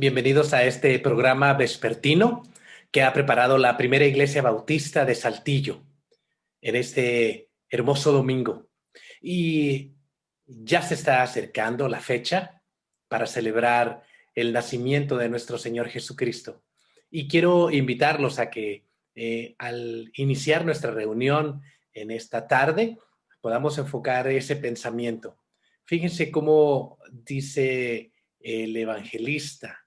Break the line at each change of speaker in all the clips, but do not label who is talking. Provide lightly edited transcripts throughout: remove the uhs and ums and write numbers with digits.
Bienvenidos a este programa vespertino que ha preparado la Primera Iglesia Bautista de Saltillo en este hermoso domingo. Y ya se está acercando la fecha para celebrar el nacimiento de nuestro Señor Jesucristo. Y quiero invitarlos a que al iniciar nuestra reunión en esta tarde podamos enfocar ese pensamiento. Fíjense cómo dice el evangelista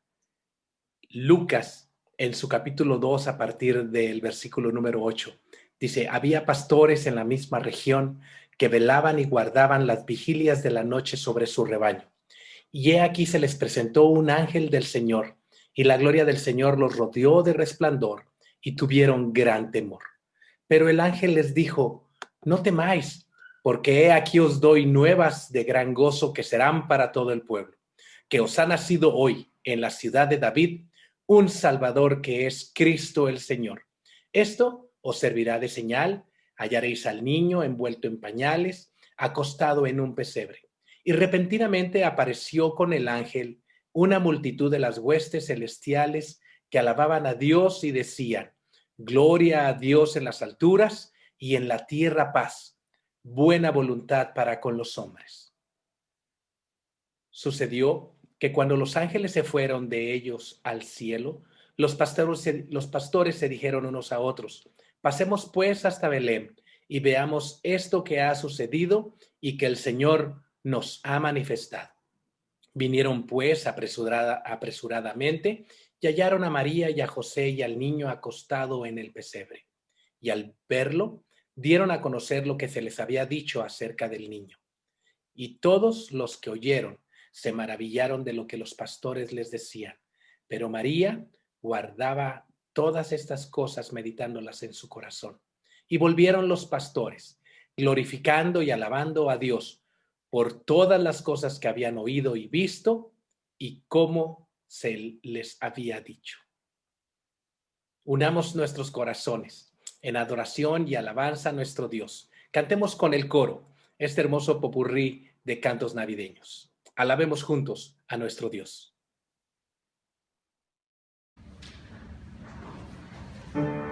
Lucas, en su capítulo 2, a partir del versículo número 8, dice: había pastores en la misma región que velaban y guardaban las vigilias de la noche sobre su rebaño. Y he aquí se les presentó un ángel del Señor, y la gloria del Señor los rodeó de resplandor, y tuvieron gran temor. Pero el ángel les dijo: no temáis, porque he aquí os doy nuevas de gran gozo que serán para todo el pueblo, que os ha nacido hoy en la ciudad de David un Salvador, que es Cristo el Señor. Esto os servirá de señal: hallaréis al niño envuelto en pañales, acostado en un pesebre. Y repentinamente apareció con el ángel una multitud de las huestes celestiales que alababan a Dios y decían: gloria a Dios en las alturas y en la tierra paz, buena voluntad para con los hombres. Sucedió que cuando los ángeles se fueron de ellos al cielo, los pastores se dijeron unos a otros: pasemos pues hasta Belén y veamos esto que ha sucedido y que el Señor nos ha manifestado. Vinieron pues apresuradamente y hallaron a María y a José y al niño acostado en el pesebre. Y al verlo, dieron a conocer lo que se les había dicho acerca del niño. Y todos los que oyeron se maravillaron de lo que los pastores les decían. Pero María guardaba todas estas cosas, meditándolas en su corazón. Y volvieron los pastores, glorificando y alabando a Dios por todas las cosas que habían oído y visto, y cómo se les había dicho. Unamos nuestros corazones en adoración y alabanza a nuestro Dios. Cantemos con el coro este hermoso popurrí de cantos navideños. Alabemos juntos a nuestro Dios.
María.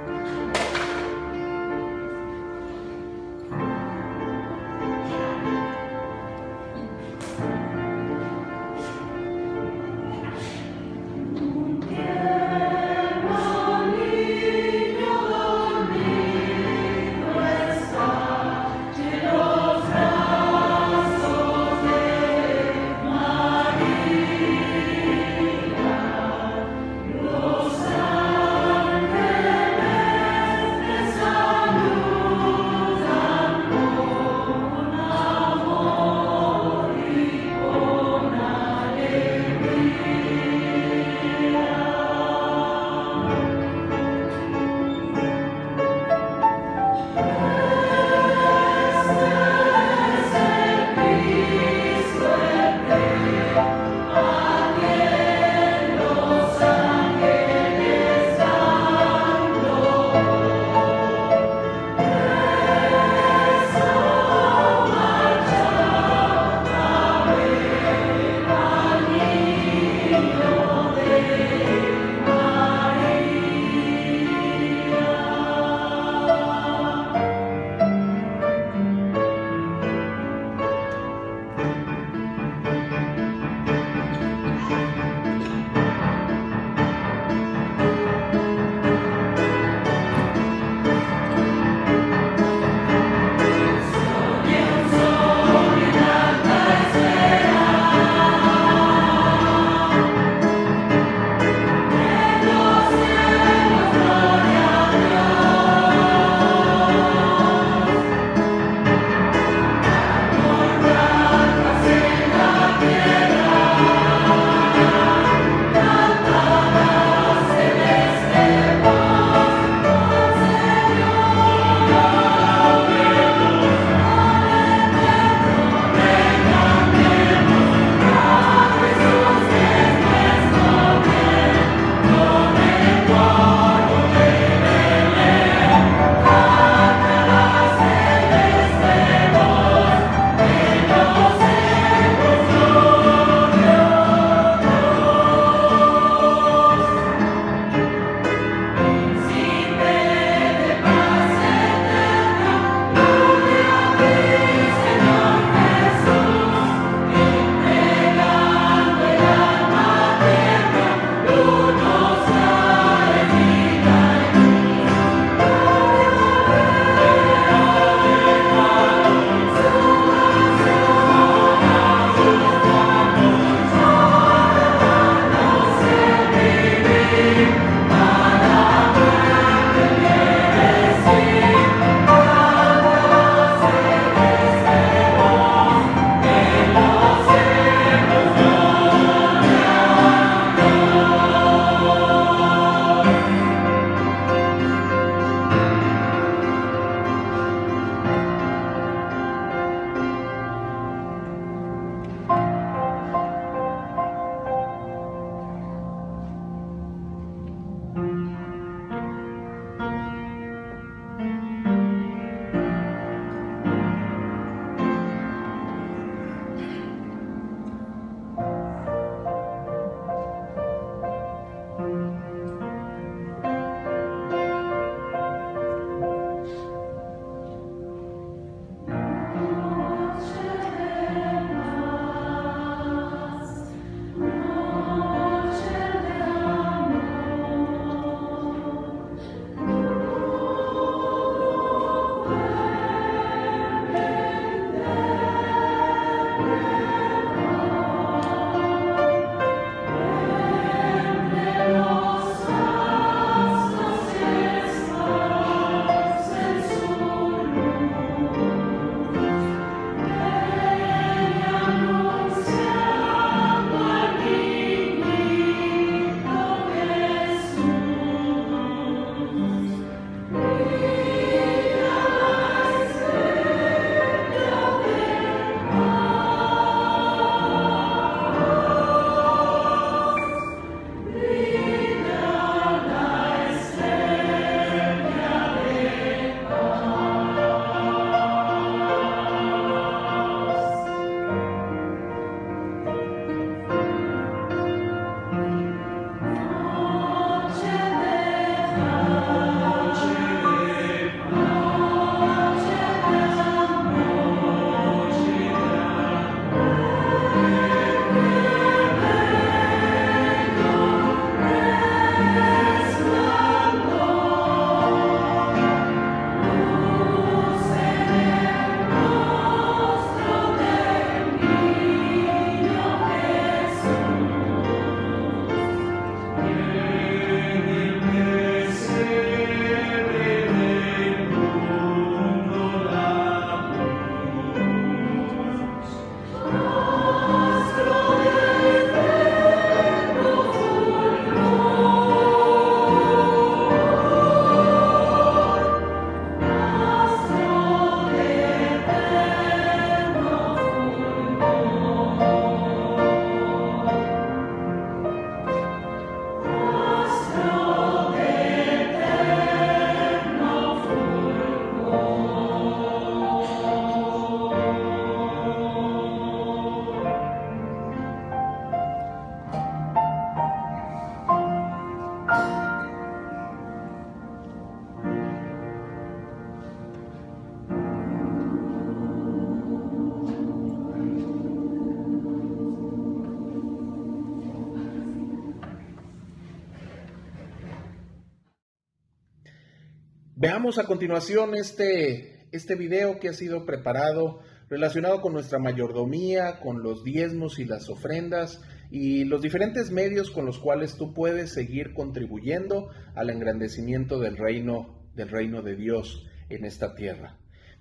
Veamos a continuación este video que ha sido preparado relacionado con nuestra mayordomía, con los diezmos y las ofrendas y los diferentes medios con los cuales tú puedes seguir contribuyendo al engrandecimiento del reino de Dios en esta tierra.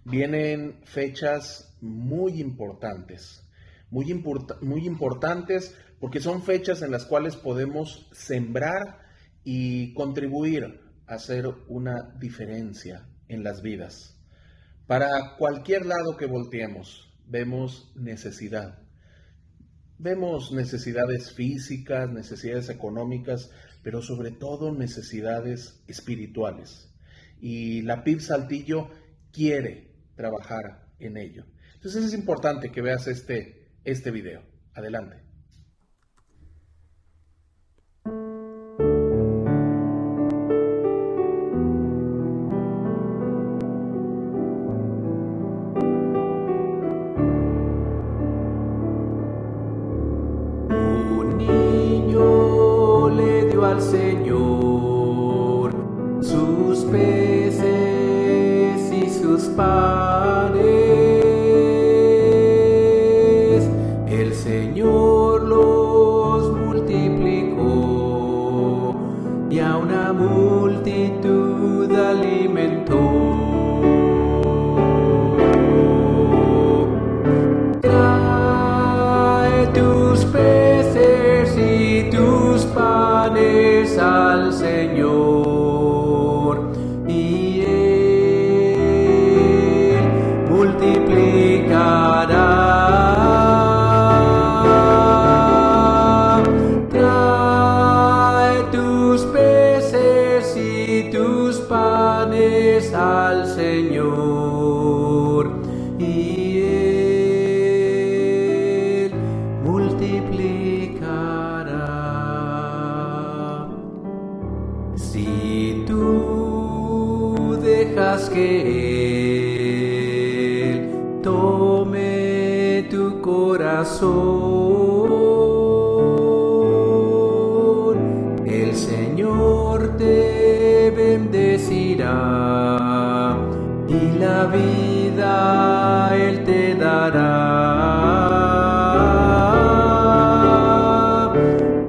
Vienen fechas muy importantes, muy importantes porque son fechas en las cuales podemos sembrar y contribuir a hacer una diferencia en las vidas. Para cualquier lado que volteemos, vemos necesidad. Vemos necesidades físicas, necesidades económicas, pero sobre todo necesidades espirituales. Y la PIB Saltillo quiere trabajar en ello. Entonces es importante que veas este video. Adelante.
Un niño le dio al Señor sus peces y sus panes. El Señor los multiplicó y a una multitud alimentó. Trae tus peces y tus panes al Señor, y Él multiplicará. Trae tus peces y tus panes al Señor, y Él multiplicará. Si tú dejas que Él tome tu corazón, el Señor te bendecirá y la vida Él te dará.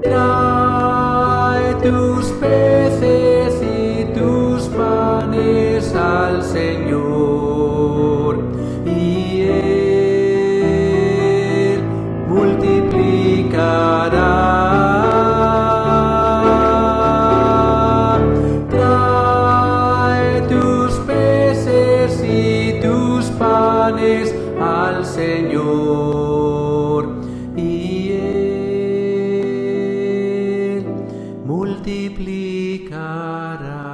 Trae tus peces y tus panes al Señor, y Él multiplicará. Trae tus peces y tus panes al Señor, y Él multiplicará.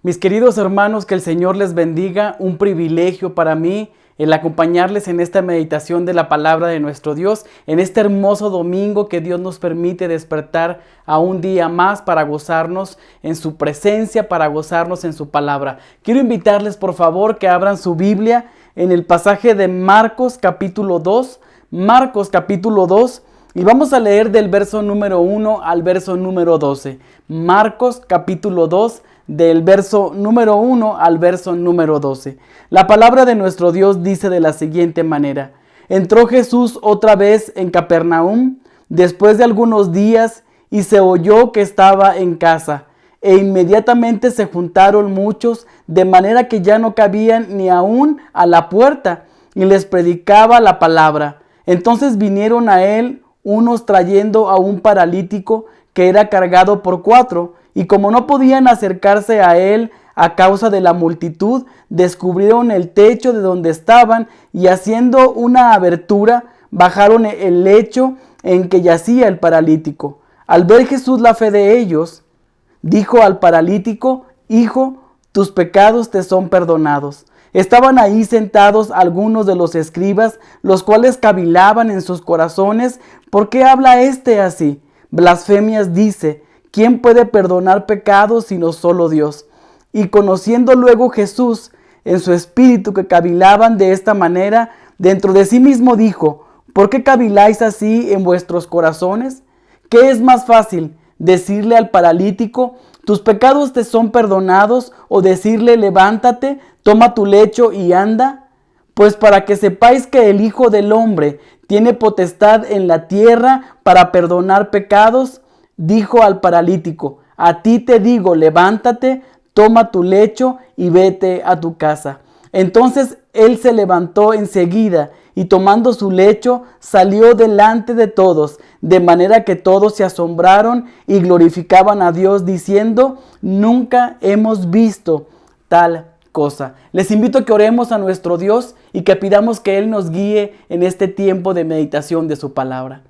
Mis queridos hermanos, que el Señor les bendiga. Un privilegio para mí el acompañarles en esta meditación de la palabra de nuestro Dios, en este hermoso domingo que Dios nos permite despertar a un día más para gozarnos en su presencia, para gozarnos en su palabra. Quiero invitarles por favor que abran su Biblia en el pasaje de Marcos capítulo 2, y vamos a leer del verso número 1 al verso número 12. Marcos capítulo 2, del verso número 1 al verso número 12. La palabra de nuestro Dios dice de la siguiente manera: Entró Jesús otra vez en Capernaum después de algunos días y se oyó que estaba en casa. E inmediatamente se juntaron muchos, de manera que ya no cabían ni aún a la puerta, y les predicaba la palabra. Entonces vinieron a él unos trayendo a un paralítico que era cargado por 4, y como no podían acercarse a él a causa de la multitud, descubrieron el techo de donde estaban, y haciendo una abertura, bajaron el lecho en que yacía el paralítico. Al ver Jesús la fe de ellos, dijo al paralítico: Hijo, tus pecados te son perdonados. Estaban ahí sentados algunos de los escribas, los cuales cavilaban en sus corazones: ¿por qué habla éste así? Blasfemias dice. ¿Quién puede perdonar pecados sino solo Dios? Y conociendo luego Jesús en su espíritu que cavilaban de esta manera, dentro de sí mismo dijo: ¿por qué caviláis así en vuestros corazones? ¿Qué es más fácil, decirle al paralítico: tus pecados te son perdonados, o decirle: levántate, toma tu lecho y anda? Pues para que sepáis que el Hijo del Hombre tiene potestad en la tierra para perdonar pecados, dijo al paralítico: a ti te digo, levántate, toma tu lecho y vete a tu casa. Entonces él se levantó enseguida y tomando su lecho salió delante de todos, de manera que todos se asombraron y glorificaban a Dios diciendo: nunca hemos visto tal cosa. Les invito a que oremos a nuestro Dios y que pidamos que Él nos guíe en este tiempo de meditación de su palabra.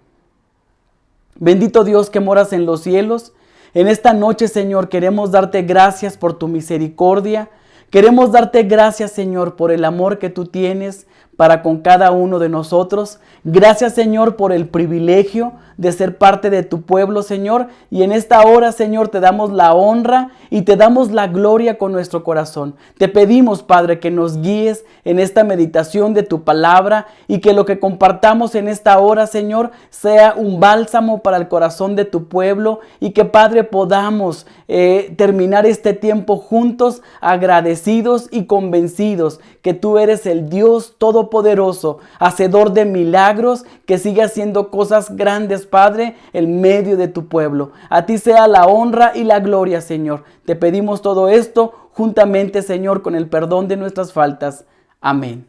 Bendito Dios que moras en los cielos, en esta noche, Señor, queremos darte gracias por tu misericordia. Queremos darte gracias, Señor, por el amor que tú tienes para con cada uno de nosotros. Gracias, Señor, por el privilegio de ser parte de tu pueblo, Señor. Y en esta hora, Señor, te damos la honra y te damos la gloria con nuestro corazón. Te pedimos, Padre, que nos guíes en esta meditación de tu palabra y que lo que compartamos en esta hora, Señor, sea un bálsamo para el corazón de tu pueblo y que, Padre, podamos terminar este tiempo juntos, agradecidos y convencidos que tú eres el Dios todopoderoso, hacedor de milagros, que sigue haciendo cosas grandes, Padre, en medio de tu pueblo. A ti sea la honra y la gloria, Señor. Te pedimos todo esto juntamente, Señor, con el perdón de nuestras faltas. Amén.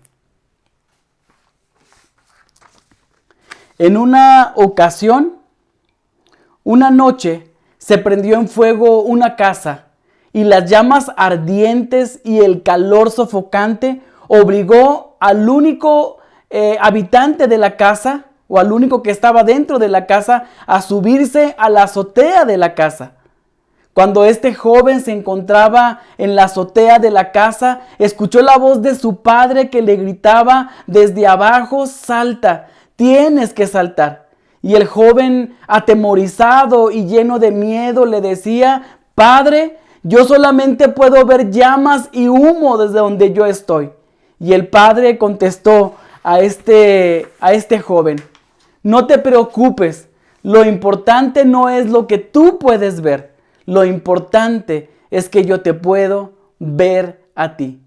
En una ocasión, una noche, se prendió en fuego una casa y las llamas ardientes y el calor sofocante obligó al único habitante de la casa, o al único que estaba dentro de la casa, a subirse a la azotea de la casa. Cuando este joven se encontraba en la azotea de la casa, escuchó la voz de su padre que le gritaba desde abajo: salta, tienes que saltar. Y el joven, atemorizado y lleno de miedo, le decía: Padre, yo solamente puedo ver llamas y humo desde donde yo estoy. Y el padre contestó a este joven: no te preocupes, lo importante no es lo que tú puedes ver, lo importante es que yo te puedo ver a ti.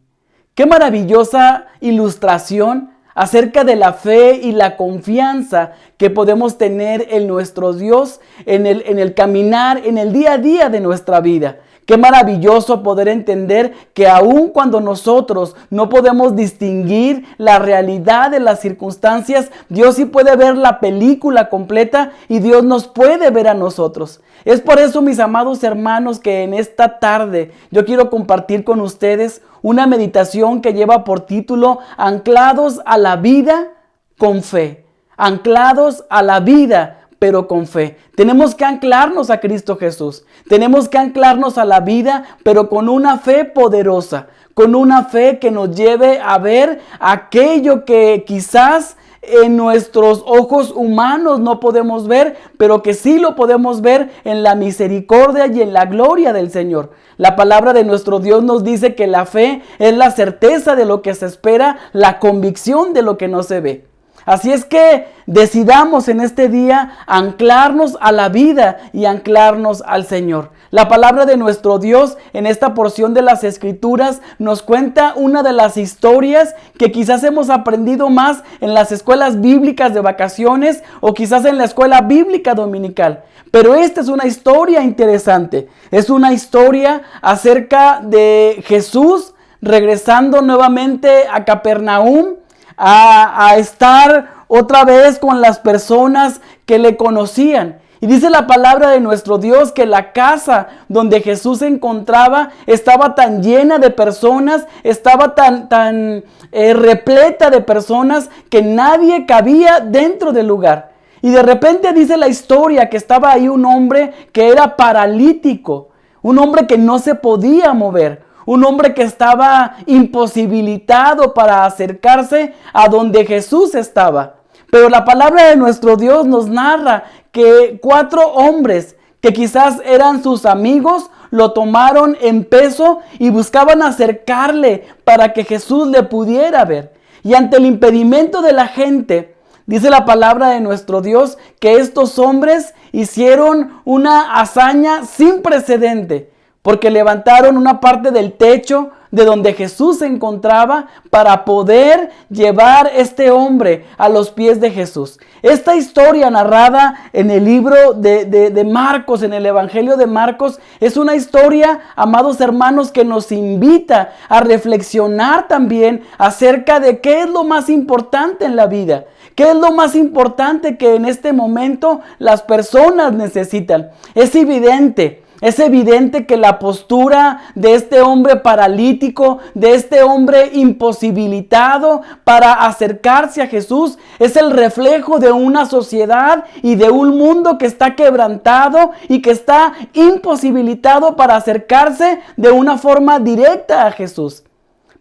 Qué maravillosa ilustración acerca de la fe y la confianza que podemos tener en nuestro Dios, en el caminar, en el día a día de nuestra vida. Qué maravilloso poder entender que aun cuando nosotros no podemos distinguir la realidad de las circunstancias, Dios sí puede ver la película completa y Dios nos puede ver a nosotros. Es por eso, mis amados hermanos, que en esta tarde yo quiero compartir con ustedes una meditación que lleva por título: Anclados a la vida con fe. Anclados a la vida, pero con fe. Tenemos que anclarnos a Cristo Jesús. Tenemos que anclarnos a la vida, pero con una fe poderosa. Con una fe que nos lleve a ver aquello que quizás en nuestros ojos humanos no podemos ver, pero que sí lo podemos ver en la misericordia y en la gloria del Señor. La palabra de nuestro Dios nos dice que la fe es la certeza de lo que se espera, la convicción de lo que no se ve. Así es que decidamos en este día anclarnos a la vida y anclarnos al Señor. La palabra de nuestro Dios en esta porción de las Escrituras nos cuenta una de las historias que quizás hemos aprendido más en las escuelas bíblicas de vacaciones o quizás en la escuela bíblica dominical. Pero esta es una historia interesante. Es una historia acerca de Jesús regresando nuevamente a Capernaum, a estar otra vez con las personas que le conocían. Y dice la palabra de nuestro Dios que la casa donde Jesús se encontraba estaba tan llena de personas, estaba tan repleta de personas que nadie cabía dentro del lugar. Y de repente dice la historia que estaba ahí un hombre que era paralítico, un hombre que no se podía mover. Un hombre que estaba imposibilitado para acercarse a donde Jesús estaba. Pero la palabra de nuestro Dios nos narra que 4 hombres que quizás eran sus amigos lo tomaron en peso y buscaban acercarle para que Jesús le pudiera ver. Y ante el impedimento de la gente, dice la palabra de nuestro Dios que estos hombres hicieron una hazaña sin precedente, porque levantaron una parte del techo de donde Jesús se encontraba para poder llevar este hombre a los pies de Jesús. Esta historia narrada en el libro de Marcos, en el Evangelio de Marcos, es una historia, amados hermanos, que nos invita a reflexionar también acerca de qué es lo más importante en la vida. ¿Qué es lo más importante que en este momento las personas necesitan? Es evidente que la postura de este hombre paralítico, de este hombre imposibilitado para acercarse a Jesús, es el reflejo de una sociedad y de un mundo que está quebrantado y que está imposibilitado para acercarse de una forma directa a Jesús.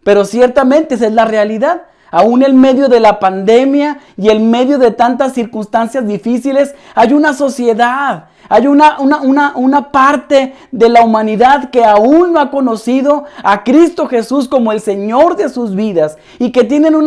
Pero ciertamente esa es la realidad. Aún en medio de la pandemia y en medio de tantas circunstancias difíciles, hay una sociedad, hay una parte de la humanidad que aún no ha conocido a Cristo Jesús como el Señor de sus vidas y que tienen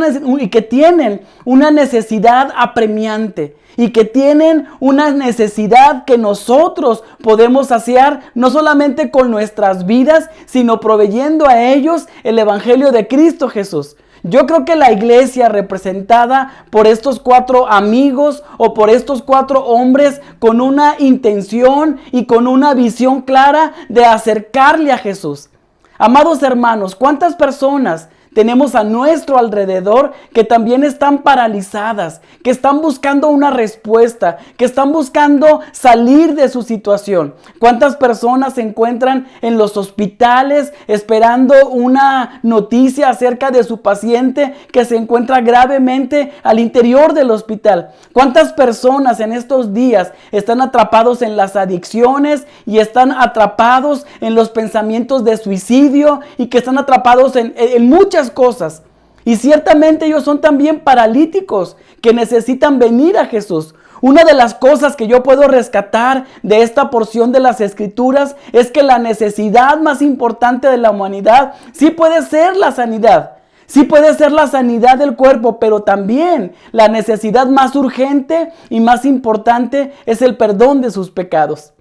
una necesidad apremiante. Y que tienen una necesidad que nosotros podemos saciar no solamente con nuestras vidas, sino proveyendo a ellos el Evangelio de Cristo Jesús. Yo creo que la iglesia representada por estos 4 amigos o por estos 4 hombres con una intención y con una visión clara de acercarle a Jesús. Amados hermanos, ¿cuántas personas tenemos a nuestro alrededor que también están paralizadas, que están buscando una respuesta, que están buscando salir de su situación? ¿Cuántas personas se encuentran en los hospitales esperando una noticia acerca de su paciente que se encuentra gravemente al interior del hospital? ¿Cuántas personas en estos días están atrapados en las adicciones y están atrapados en los pensamientos de suicidio y que están atrapados en muchas cosas? Y ciertamente ellos son también paralíticos que necesitan venir a Jesús. Una de las cosas que yo puedo rescatar de esta porción de las Escrituras es que la necesidad más importante de la humanidad sí puede ser la sanidad. Sí puede ser la sanidad del cuerpo, pero también la necesidad más urgente y más importante es el perdón de sus pecados.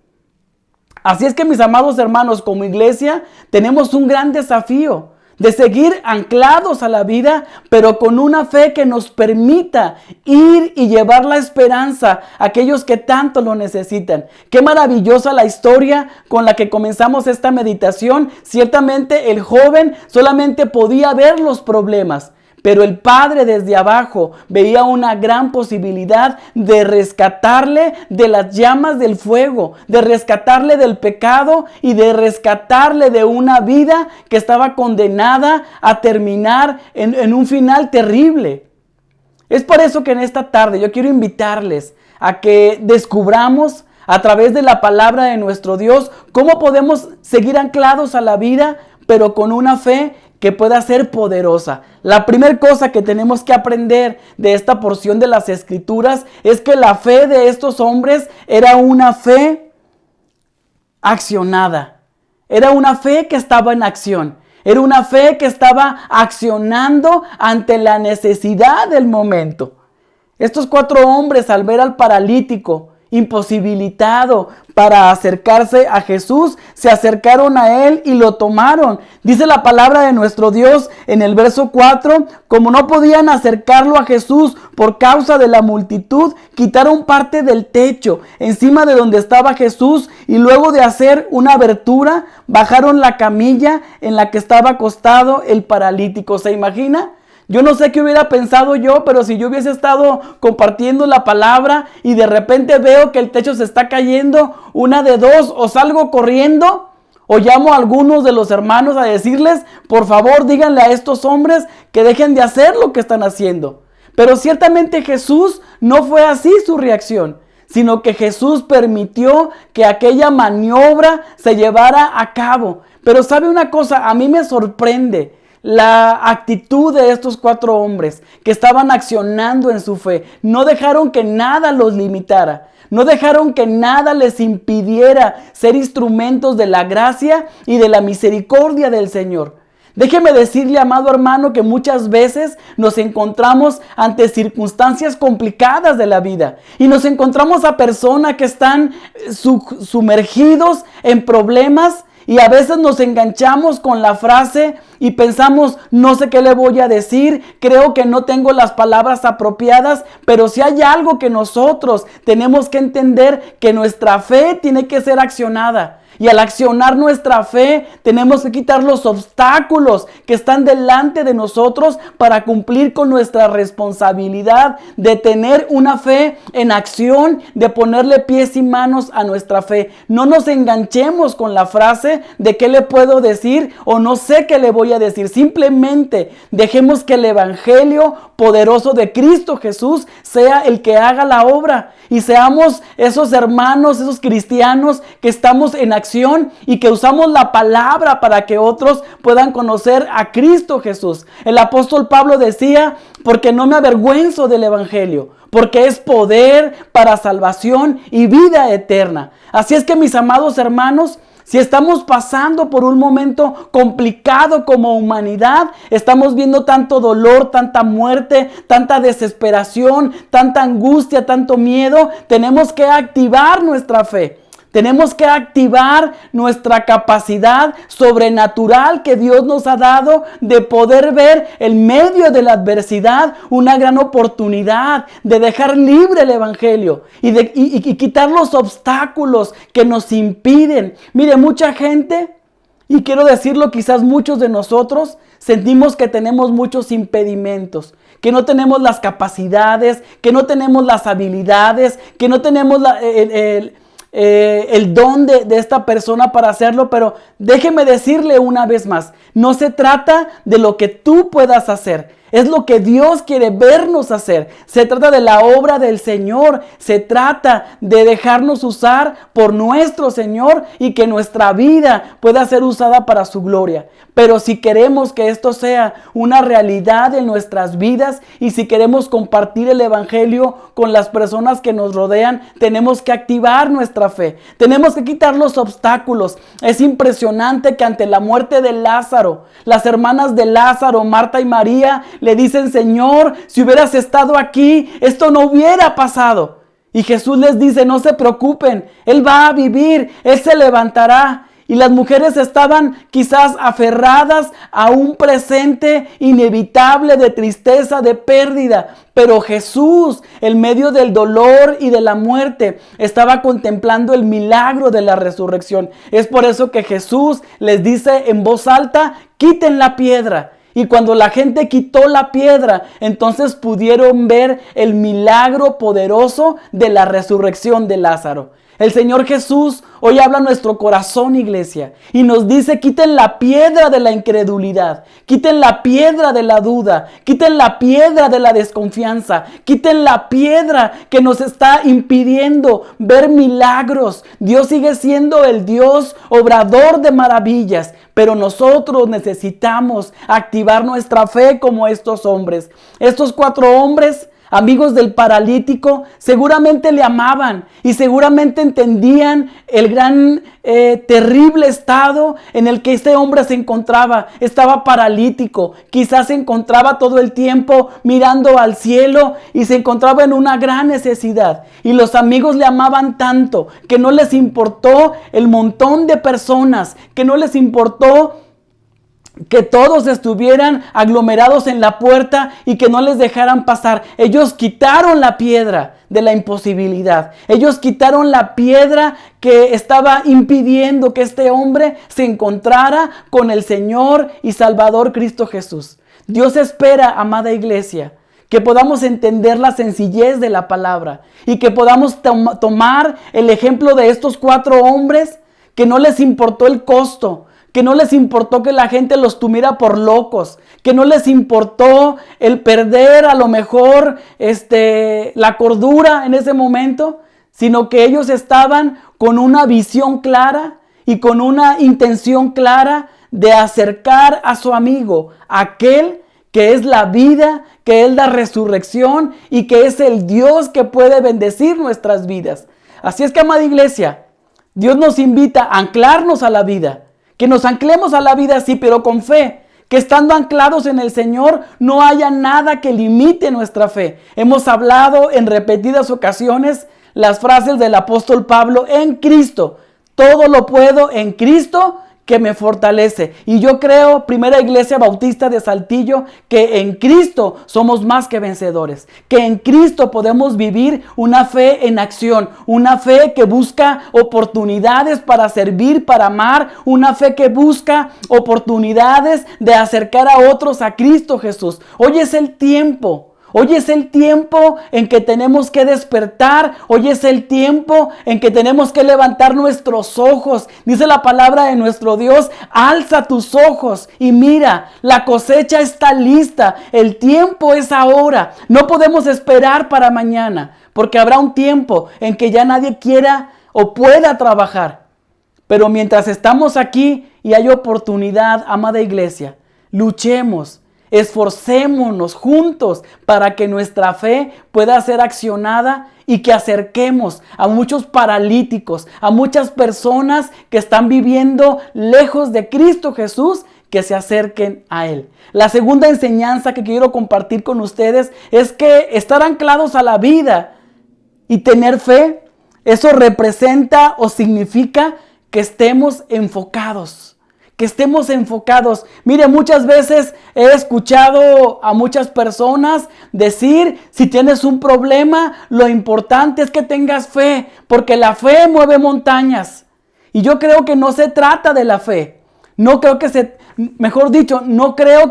Así es que, mis amados hermanos, como iglesia tenemos un gran desafío de seguir anclados a la vida, pero con una fe que nos permita ir y llevar la esperanza a aquellos que tanto lo necesitan. Qué maravillosa la historia con la que comenzamos esta meditación. Ciertamente el joven solamente podía ver los problemas, pero el padre desde abajo veía una gran posibilidad de rescatarle de las llamas del fuego, de rescatarle del pecado y de rescatarle de una vida que estaba condenada a terminar en un final terrible. Es por eso que en esta tarde yo quiero invitarles a que descubramos a través de la palabra de nuestro Dios cómo podemos seguir anclados a la vida, pero con una fe que pueda ser poderosa. La primera cosa que tenemos que aprender de esta porción de las Escrituras es que la fe de estos hombres era una fe accionada. Era una fe que estaba en acción. Era una fe que estaba accionando ante la necesidad del momento. Estos 4 hombres, al ver al paralítico imposibilitado para acercarse a Jesús, se acercaron a él y lo tomaron. Dice la palabra de nuestro Dios en el verso 4, como no podían acercarlo a Jesús por causa de la multitud, quitaron parte del techo encima de donde estaba Jesús y luego de hacer una abertura, bajaron la camilla en la que estaba acostado el paralítico. ¿Se imagina? Yo no sé qué hubiera pensado yo, pero si yo hubiese estado compartiendo la palabra y de repente veo que el techo se está cayendo, una de dos, o salgo corriendo o llamo a algunos de los hermanos a decirles, por favor, díganle a estos hombres que dejen de hacer lo que están haciendo. Pero ciertamente Jesús no fue así su reacción, sino que Jesús permitió que aquella maniobra se llevara a cabo. Pero ¿sabe una cosa? A mí me sorprende la actitud de estos 4 hombres que estaban accionando en su fe. No dejaron que nada los limitara. No dejaron que nada les impidiera ser instrumentos de la gracia y de la misericordia del Señor. Déjeme decirle, amado hermano, que muchas veces nos encontramos ante circunstancias complicadas de la vida y nos encontramos a personas que están sumergidos en problemas y a veces nos enganchamos con la frase y pensamos, no sé qué le voy a decir, creo que no tengo las palabras apropiadas, pero si hay algo que nosotros tenemos que entender, que nuestra fe tiene que ser accionada. Y al accionar nuestra fe, tenemos que quitar los obstáculos que están delante de nosotros para cumplir con nuestra responsabilidad de tener una fe en acción, de ponerle pies y manos a nuestra fe. No nos enganchemos con la frase de qué le puedo decir o no sé qué le voy a decir. Simplemente dejemos que el evangelio poderoso de Cristo Jesús sea el que haga la obra y seamos esos hermanos, esos cristianos que estamos en acción y que usamos la palabra para que otros puedan conocer a Cristo Jesús. El apóstol Pablo decía, porque no me avergüenzo del evangelio, porque es poder para salvación y vida eterna. Así es que, mis amados hermanos, si estamos pasando por un momento complicado como humanidad, estamos viendo tanto dolor, tanta muerte, tanta desesperación, tanta angustia, tanto miedo, tenemos que activar nuestra fe. Tenemos que activar nuestra capacidad sobrenatural que Dios nos ha dado de poder ver en medio de la adversidad una gran oportunidad de dejar libre el evangelio y quitar los obstáculos que nos impiden. Mire, mucha gente, y quiero decirlo, quizás muchos de nosotros sentimos que tenemos muchos impedimentos, que no tenemos las capacidades, que no tenemos las habilidades, que no tenemos el don de esta persona para hacerlo, pero déjeme decirle una vez más, no se trata de lo que tú puedas hacer, es lo que Dios quiere vernos hacer. Se trata de la obra del Señor, se trata de dejarnos usar por nuestro Señor y que nuestra vida pueda ser usada para su gloria. Pero si queremos que esto sea una realidad en nuestras vidas y si queremos compartir el evangelio con las personas que nos rodean, tenemos que activar nuestra fe. Tenemos que quitar los obstáculos. Es impresionante que ante la muerte de Lázaro, las hermanas de Lázaro, Marta y María, le dicen, Señor, si hubieras estado aquí, esto no hubiera pasado. Y Jesús les dice, no se preocupen, Él va a vivir, Él se levantará. Y las mujeres estaban quizás aferradas a un presente inevitable de tristeza, de pérdida. Pero Jesús, en medio del dolor y de la muerte, estaba contemplando el milagro de la resurrección. Es por eso que Jesús les dice en voz alta, quiten la piedra. Y cuando la gente quitó la piedra, entonces pudieron ver el milagro poderoso de la resurrección de Lázaro. El Señor Jesús hoy habla a nuestro corazón, iglesia, y nos dice, quiten la piedra de la incredulidad, quiten la piedra de la duda, quiten la piedra de la desconfianza, quiten la piedra que nos está impidiendo ver milagros. Dios sigue siendo el Dios obrador de maravillas, pero nosotros necesitamos activar nuestra fe como estos hombres. Estos 4 hombres, amigos del paralítico, seguramente le amaban y seguramente entendían el gran terrible estado en el que este hombre se encontraba. Estaba paralítico, quizás se encontraba todo el tiempo mirando al cielo y se encontraba en una gran necesidad. Y los amigos le amaban tanto que no les importó el montón de personas, que no les importó que todos estuvieran aglomerados en la puerta y que no les dejaran pasar. Ellos quitaron la piedra de la imposibilidad. Ellos quitaron la piedra que estaba impidiendo que este hombre se encontrara con el Señor y Salvador Cristo Jesús. Dios espera, amada iglesia, que podamos entender la sencillez de la palabra y que podamos tomar el ejemplo de estos 4 hombres que no les importó el costo, que no les importó que la gente los tuviera por locos, que no les importó el perder a lo mejor la cordura en ese momento, sino que ellos estaban con una visión clara y con una intención clara de acercar a su amigo, aquel que es la vida, que es la resurrección y que es el Dios que puede bendecir nuestras vidas. Así es que, amada iglesia, Dios nos invita a anclarnos a la vida, que nos anclemos a la vida sí, pero con fe, que estando anclados en el Señor no haya nada que limite nuestra fe. Hemos hablado en repetidas ocasiones las frases del apóstol Pablo: en Cristo, todo lo puedo en Cristo que me fortalece. Y yo creo, Primera Iglesia Bautista de Saltillo, que en Cristo somos más que vencedores, que en Cristo podemos vivir una fe en acción, una fe que busca oportunidades para servir, para amar, una fe que busca oportunidades de acercar a otros a Cristo Jesús. Hoy es el tiempo. Hoy es el tiempo en que tenemos que despertar. Hoy es el tiempo en que tenemos que levantar nuestros ojos. Dice la palabra de nuestro Dios: alza tus ojos y mira, la cosecha está lista. El tiempo es ahora. No podemos esperar para mañana, porque habrá un tiempo en que ya nadie quiera o pueda trabajar. Pero mientras estamos aquí y hay oportunidad, amada iglesia, luchemos. Esforcémonos juntos para que nuestra fe pueda ser accionada y que acerquemos a muchos paralíticos, a muchas personas que están viviendo lejos de Cristo Jesús, que se acerquen a Él. La segunda enseñanza que quiero compartir con ustedes es que estar anclados a la vida y tener fe, eso representa o significa que estemos enfocados. Que estemos enfocados. Mire, muchas veces he escuchado a muchas personas decir: si tienes un problema, lo importante es que tengas fe, porque la fe mueve montañas. Y yo creo que no se trata de la fe. No creo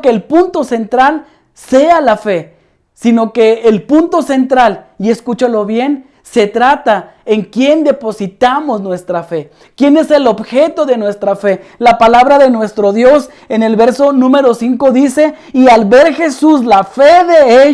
que el punto central sea la fe, sino que el punto central, y escúchalo bien, se trata en quién depositamos nuestra fe. ¿Quién es el objeto de nuestra fe? La palabra de nuestro Dios en el verso número 5 dice: y al ver Jesús la fe de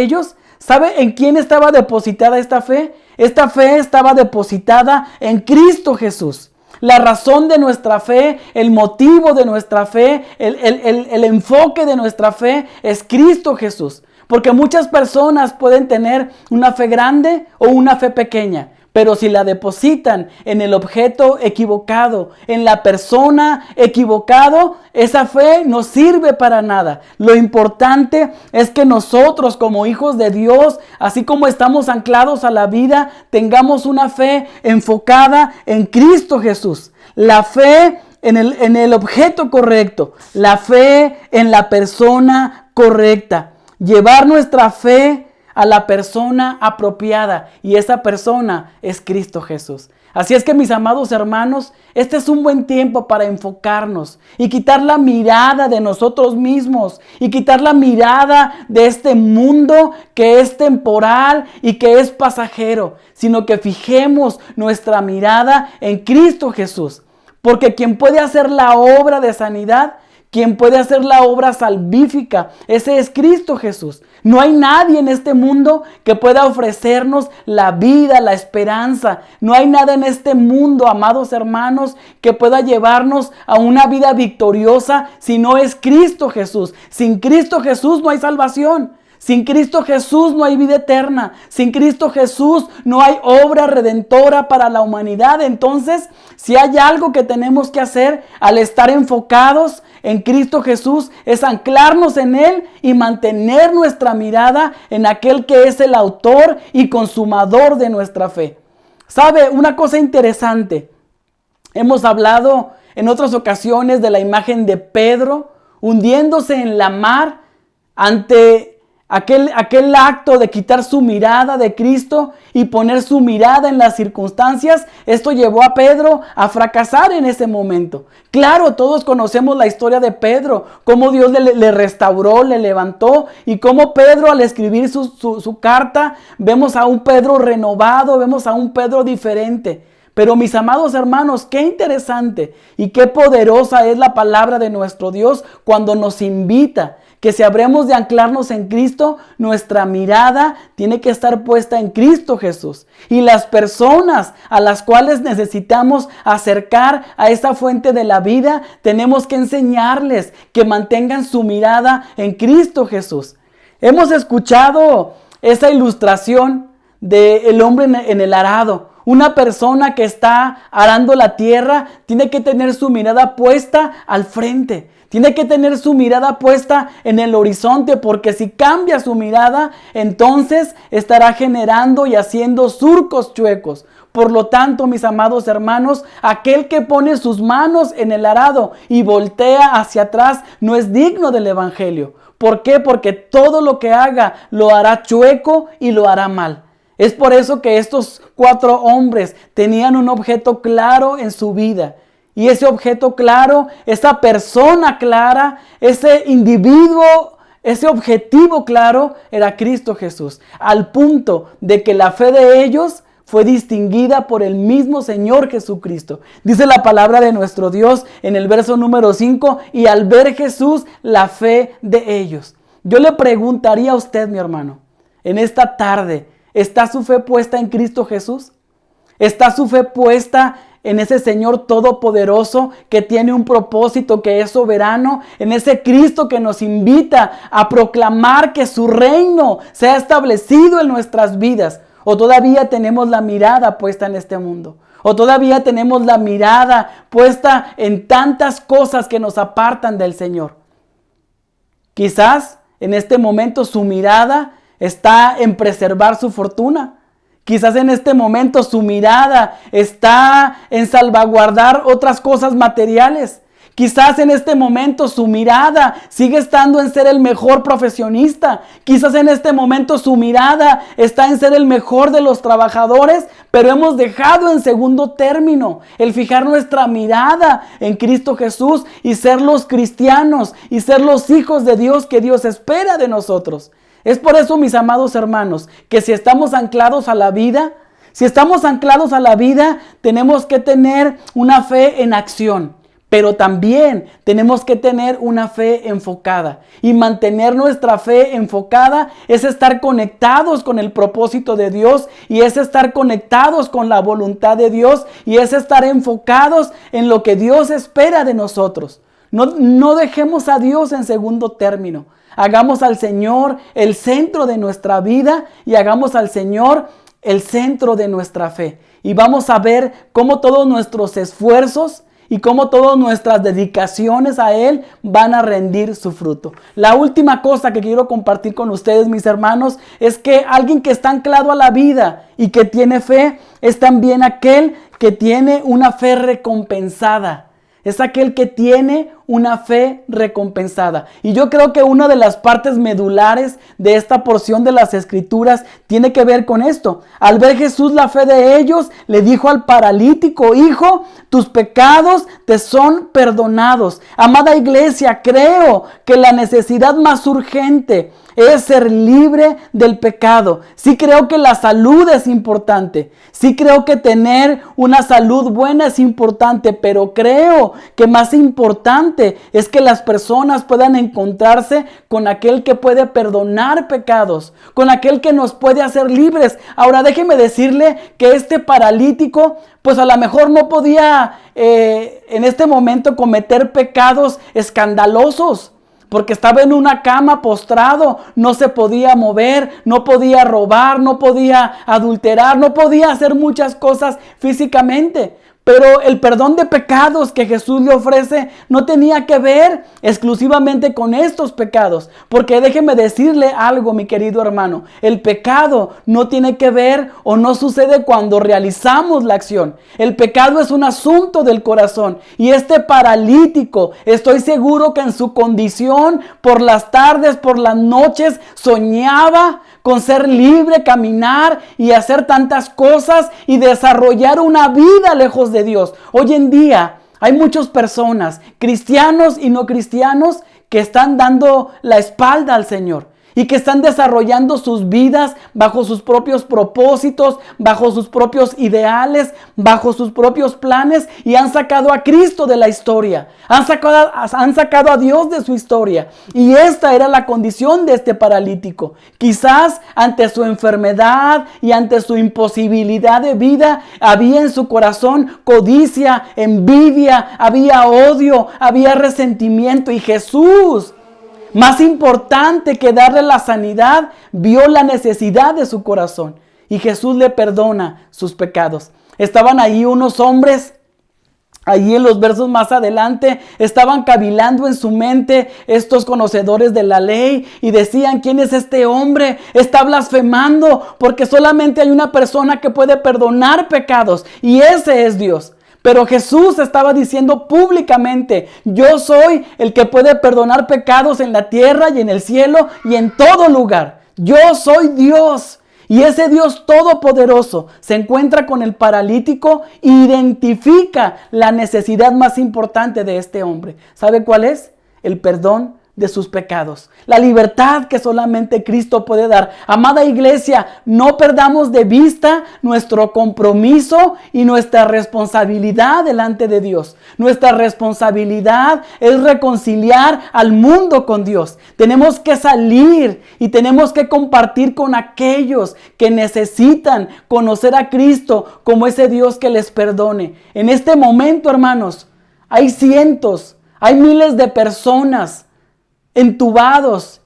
ellos, ¿sabe en quién estaba depositada esta fe? Esta fe estaba depositada en Cristo Jesús. La razón de nuestra fe, el motivo de nuestra fe, el enfoque de nuestra fe es Cristo Jesús. Porque muchas personas pueden tener una fe grande o una fe pequeña, pero si la depositan en el objeto equivocado, en la persona equivocado, esa fe no sirve para nada. Lo importante es que nosotros, como hijos de Dios, así como estamos anclados a la vida, tengamos una fe enfocada en Cristo Jesús. La fe en el objeto correcto, la fe en la persona correcta. Llevar nuestra fe a la persona apropiada, y esa persona es Cristo Jesús. Así es que, mis amados hermanos, este es un buen tiempo para enfocarnos y quitar la mirada de nosotros mismos y quitar la mirada de este mundo que es temporal y que es pasajero, sino que fijemos nuestra mirada en Cristo Jesús. Porque quien puede hacer la obra de sanidad, quien puede hacer la obra salvífica, ese es Cristo Jesús. No hay nadie en este mundo que pueda ofrecernos la vida, la esperanza. No hay nada en este mundo, amados hermanos, que pueda llevarnos a una vida victoriosa si no es Cristo Jesús. Sin Cristo Jesús no hay salvación. Sin Cristo Jesús no hay vida eterna. Sin Cristo Jesús no hay obra redentora para la humanidad. Entonces, si hay algo que tenemos que hacer al estar enfocados en Cristo Jesús, es anclarnos en Él y mantener nuestra mirada en aquel que es el autor y consumador de nuestra fe. ¿Sabe? Una cosa interesante. Hemos hablado en otras ocasiones de la imagen de Pedro hundiéndose en la mar ante aquel acto de quitar su mirada de Cristo y poner su mirada en las circunstancias. Esto llevó a Pedro a fracasar en ese momento. Claro, todos conocemos la historia de Pedro, cómo Dios le restauró, le levantó, y cómo Pedro, al escribir su carta, vemos a un Pedro renovado, vemos a un Pedro diferente. Pero, mis amados hermanos, qué interesante y qué poderosa es la palabra de nuestro Dios cuando nos invita que si habremos de anclarnos en Cristo, nuestra mirada tiene que estar puesta en Cristo Jesús. Y las personas a las cuales necesitamos acercar a esa fuente de la vida, tenemos que enseñarles que mantengan su mirada en Cristo Jesús. Hemos escuchado esa ilustración del hombre en el arado. Una persona que está arando la tierra tiene que tener su mirada puesta al frente. Tiene que tener su mirada puesta en el horizonte, porque si cambia su mirada, entonces estará generando y haciendo surcos chuecos. Por lo tanto, mis amados hermanos, aquel que pone sus manos en el arado y voltea hacia atrás no es digno del evangelio. ¿Por qué? Porque todo lo que haga lo hará chueco y lo hará mal. Es por eso que estos 4 hombres tenían un objeto claro en su vida. Y ese objeto claro, esa persona clara, ese individuo, ese objetivo claro era Cristo Jesús. Al punto de que la fe de ellos fue distinguida por el mismo Señor Jesucristo. Dice la palabra de nuestro Dios en el verso número 5, y al ver Jesús, la fe de ellos. Yo le preguntaría a usted, mi hermano, en esta tarde, ¿está su fe puesta en Cristo Jesús? ¿Está su fe puesta en ese Señor todopoderoso que tiene un propósito, que es soberano? En ese Cristo que nos invita a proclamar que su reino sea establecido en nuestras vidas. ¿O todavía tenemos la mirada puesta en este mundo? ¿O todavía tenemos la mirada puesta en tantas cosas que nos apartan del Señor? Quizás en este momento su mirada está en preservar su fortuna. Quizás en este momento su mirada está en salvaguardar otras cosas materiales. Quizás en este momento su mirada sigue estando en ser el mejor profesionista. Quizás en este momento su mirada está en ser el mejor de los trabajadores, pero hemos dejado en segundo término el fijar nuestra mirada en Cristo Jesús y ser los cristianos y ser los hijos de Dios que Dios espera de nosotros. Es por eso, mis amados hermanos, que si estamos anclados a la vida, tenemos que tener una fe en acción. Pero también tenemos que tener una fe enfocada. Y mantener nuestra fe enfocada es estar conectados con el propósito de Dios. Y es estar conectados con la voluntad de Dios. Y es estar enfocados en lo que Dios espera de nosotros. No dejemos a Dios en segundo término. Hagamos al Señor el centro de nuestra vida. Y hagamos al Señor el centro de nuestra fe. Y vamos a ver cómo todos nuestros esfuerzos y cómo todas nuestras dedicaciones a Él van a rendir su fruto. La última cosa que quiero compartir con ustedes, mis hermanos, es que alguien que está anclado a la vida y que tiene fe, es también aquel que tiene una fe recompensada. Es aquel que tiene una fe recompensada. Y yo creo que una de las partes medulares de esta porción de las Escrituras tiene que ver con esto. Al ver Jesús la fe de ellos, le dijo al paralítico: hijo, tus pecados te son perdonados. Amada iglesia, creo que la necesidad más urgente es ser libre del pecado. Sí creo que la salud es importante. Sí creo que tener una salud buena es importante, pero creo que más importante es que las personas puedan encontrarse con aquel que puede perdonar pecados, con aquel que nos puede hacer libres. Ahora déjeme decirle que este paralítico, pues a lo mejor no podía en este momento cometer pecados escandalosos, porque estaba en una cama postrado, no se podía mover, no podía robar, no podía adulterar, no podía hacer muchas cosas físicamente. Pero el perdón de pecados que Jesús le ofrece no tenía que ver exclusivamente con estos pecados. Porque déjeme decirle algo, mi querido hermano. El pecado no tiene que ver o no sucede cuando realizamos la acción. El pecado es un asunto del corazón. Y este paralítico, estoy seguro que en su condición, por las tardes, por las noches, soñaba con ser libre, caminar y hacer tantas cosas y desarrollar una vida lejos de Dios. Hoy en día hay muchas personas, cristianos y no cristianos, que están dando la espalda al Señor. y que están desarrollando sus vidas bajo sus propios propósitos, bajo sus propios ideales, bajo sus propios planes, y han sacado a Cristo de la historia, han sacado a Dios de su historia. Y esta era la condición de este paralítico. Quizás ante su enfermedad y ante su imposibilidad de vida, había en su corazón codicia, envidia, había odio, había resentimiento, y Jesús, más importante que darle la sanidad, vio la necesidad de su corazón y Jesús le perdona sus pecados. Estaban ahí unos hombres, allí en los versos más adelante, estaban cavilando en su mente estos conocedores de la ley y decían: ¿quién es este hombre? Está blasfemando, porque solamente hay una persona que puede perdonar pecados, y ese es Dios. Pero Jesús estaba diciendo públicamente: yo soy el que puede perdonar pecados en la tierra y en el cielo y en todo lugar. Yo soy Dios. Y ese Dios todopoderoso se encuentra con el paralítico e identifica la necesidad más importante de este hombre. ¿Sabe cuál es? El perdón de sus pecados, la libertad que solamente Cristo puede dar. Amada iglesia, no perdamos de vista nuestro compromiso y nuestra responsabilidad delante de Dios. Nuestra responsabilidad es reconciliar al mundo con Dios. Tenemos que salir y tenemos que compartir con aquellos que necesitan conocer a Cristo como ese Dios que les perdone. En este momento, hermanos, hay cientos, hay miles de personas intubados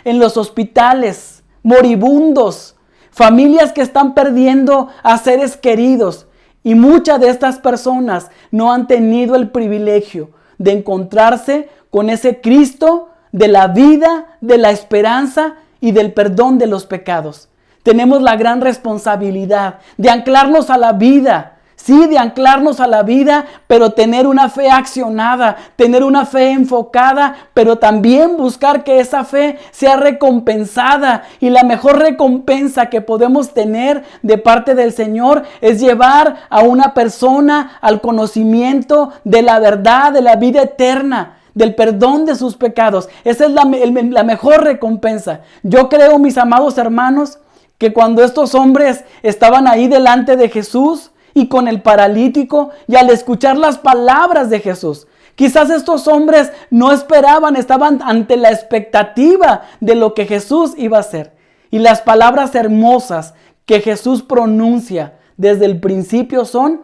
en los hospitales, moribundos, familias que están perdiendo a seres queridos, y muchas de estas personas no han tenido el privilegio de encontrarse con ese Cristo de la vida, de la esperanza y del perdón de los pecados. Tenemos la gran responsabilidad de anclarnos a la vida. Sí, de anclarnos a la vida, pero tener una fe accionada, tener una fe enfocada, pero también buscar que esa fe sea recompensada. Y la mejor recompensa que podemos tener de parte del Señor es llevar a una persona al conocimiento de la verdad, de la vida eterna, del perdón de sus pecados. Esa es la mejor recompensa. Yo creo, mis amados hermanos, que cuando estos hombres estaban ahí delante de Jesús y con el paralítico, y al escuchar las palabras de Jesús, quizás estos hombres no esperaban, estaban ante la expectativa de lo que Jesús iba a hacer. Y las palabras hermosas que Jesús pronuncia desde el principio son: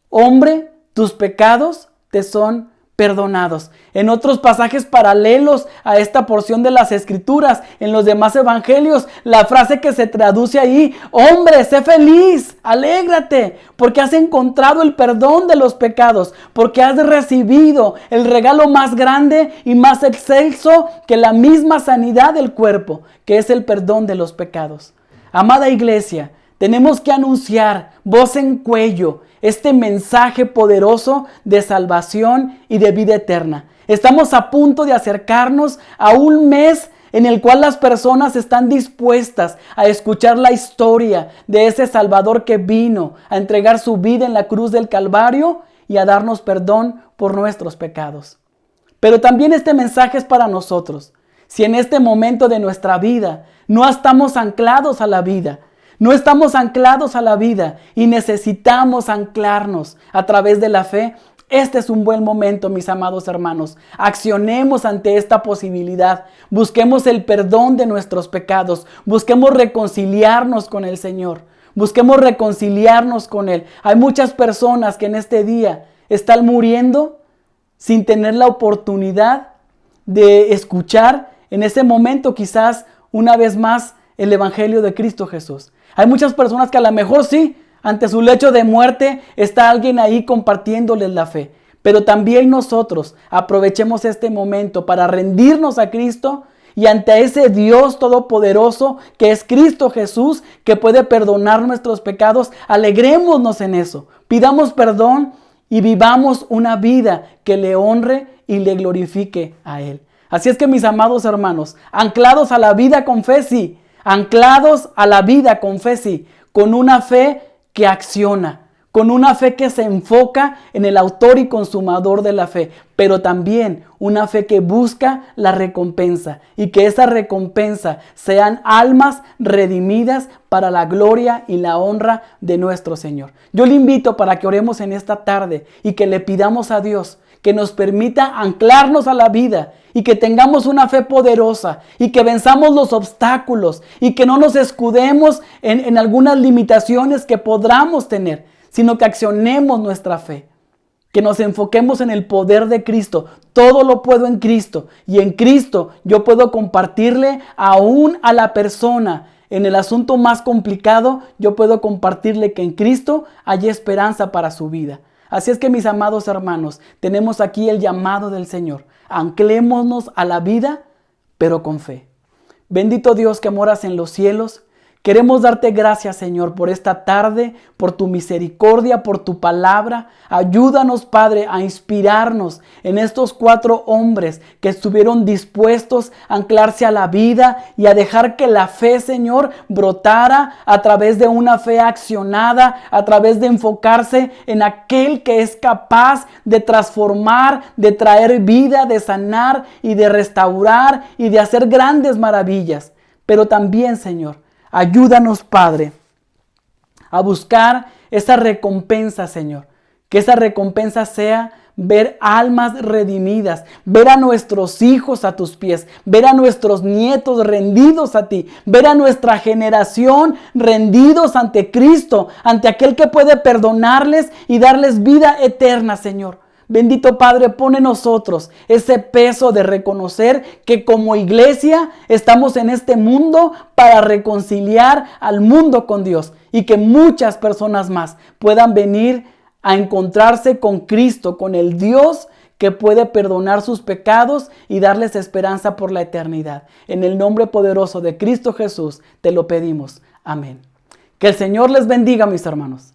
hombre, tus pecados te son perdonados. En otros pasajes paralelos a esta porción de las Escrituras, en los demás evangelios, la frase que se traduce ahí: hombre, sé feliz, alégrate, porque has encontrado el perdón de los pecados, porque has recibido el regalo más grande y más excelso que la misma sanidad del cuerpo, que es el perdón de los pecados. Amada iglesia, tenemos que anunciar voz en cuello este mensaje poderoso de salvación y de vida eterna. Estamos a punto de acercarnos a un mes en el cual las personas están dispuestas a escuchar la historia de ese Salvador que vino a entregar su vida en la cruz del Calvario y a darnos perdón por nuestros pecados. Pero también este mensaje es para nosotros. Si en este momento de nuestra vida no estamos anclados a la vida, no estamos anclados a la vida y necesitamos anclarnos a través de la fe, este es un buen momento, mis amados hermanos. Accionemos ante esta posibilidad. Busquemos el perdón de nuestros pecados. Busquemos reconciliarnos con el Señor. Busquemos reconciliarnos con Él. Hay muchas personas que en este día están muriendo sin tener la oportunidad de escuchar en ese momento quizás una vez más el Evangelio de Cristo Jesús. Hay muchas personas que a lo mejor sí, ante su lecho de muerte, está alguien ahí compartiéndoles la fe. Pero también nosotros aprovechemos este momento para rendirnos a Cristo y ante ese Dios todopoderoso que es Cristo Jesús, que puede perdonar nuestros pecados. Alegrémonos en eso, pidamos perdón y vivamos una vida que le honre y le glorifique a Él. Así es que, mis amados hermanos, anclados a la vida con fe, sí. Anclados a la vida con fe, sí. Con una fe que acciona. con una fe que se enfoca en el autor y consumador de la fe, pero también una fe que busca la recompensa y que esa recompensa sean almas redimidas para la gloria y la honra de nuestro Señor. Yo le invito para que oremos en esta tarde y que le pidamos a Dios que nos permita anclarnos a la vida y que tengamos una fe poderosa y que venzamos los obstáculos y que no nos escudemos en algunas limitaciones que podamos tener, sino que accionemos nuestra fe, que nos enfoquemos en el poder de Cristo. Todo lo puedo en Cristo, y en Cristo yo puedo compartirle aún a la persona. En el asunto más complicado, yo puedo compartirle que en Cristo hay esperanza para su vida. Así es que, mis amados hermanos, tenemos aquí el llamado del Señor. Anclémonos a la vida, pero con fe. Bendito Dios que moras en los cielos. Queremos darte gracias, Señor, por esta tarde, por tu misericordia, por tu palabra. Ayúdanos, Padre, a inspirarnos en estos 4 hombres que estuvieron dispuestos a anclarse a la vida y a dejar que la fe, Señor, brotara a través de una fe accionada, a través de enfocarse en aquel que es capaz de transformar, de traer vida, de sanar y de restaurar y de hacer grandes maravillas. Pero también, Señor, ayúdanos, Padre, a buscar esa recompensa, Señor. Que esa recompensa sea ver almas redimidas, ver a nuestros hijos a tus pies, ver a nuestros nietos rendidos a ti, ver a nuestra generación rendidos ante Cristo, ante aquel que puede perdonarles y darles vida eterna, Señor. Bendito Padre, pone en nosotros ese peso de reconocer que como iglesia estamos en este mundo para reconciliar al mundo con Dios y que muchas personas más puedan venir a encontrarse con Cristo, con el Dios que puede perdonar sus pecados y darles esperanza por la eternidad. En el nombre poderoso de Cristo Jesús te lo pedimos. Amén. Que el Señor les bendiga, mis hermanos.